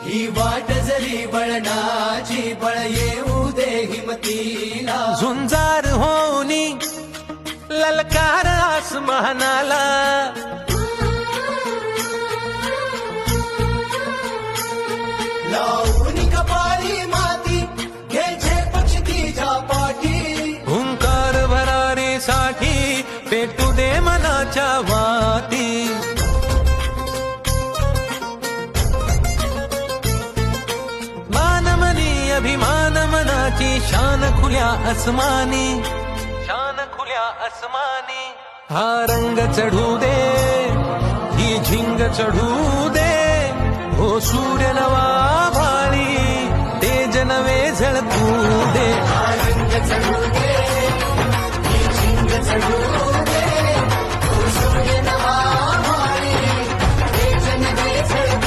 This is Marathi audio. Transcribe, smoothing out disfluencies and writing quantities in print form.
ही वाट जरी बळणाची बळ येऊ दे हिमतीला झुंजार होनी ललकार आसमानाला लावून कपाळी माती घ्यायचे पक्ष तिच्या पाठी हुंकार भरारीसाठी पेटू दे मनाच्या वाती मानमनी अभिमान मनाची शान खुल्या आसमानी शान खुल्या आसमानी हा रंग चढू दे ही झिंग चढू दे हो सूर्य नवा भाळी तेज नवे झळकू दे रंग चढू दे ही झिंग चढू दे, ओ सूर्य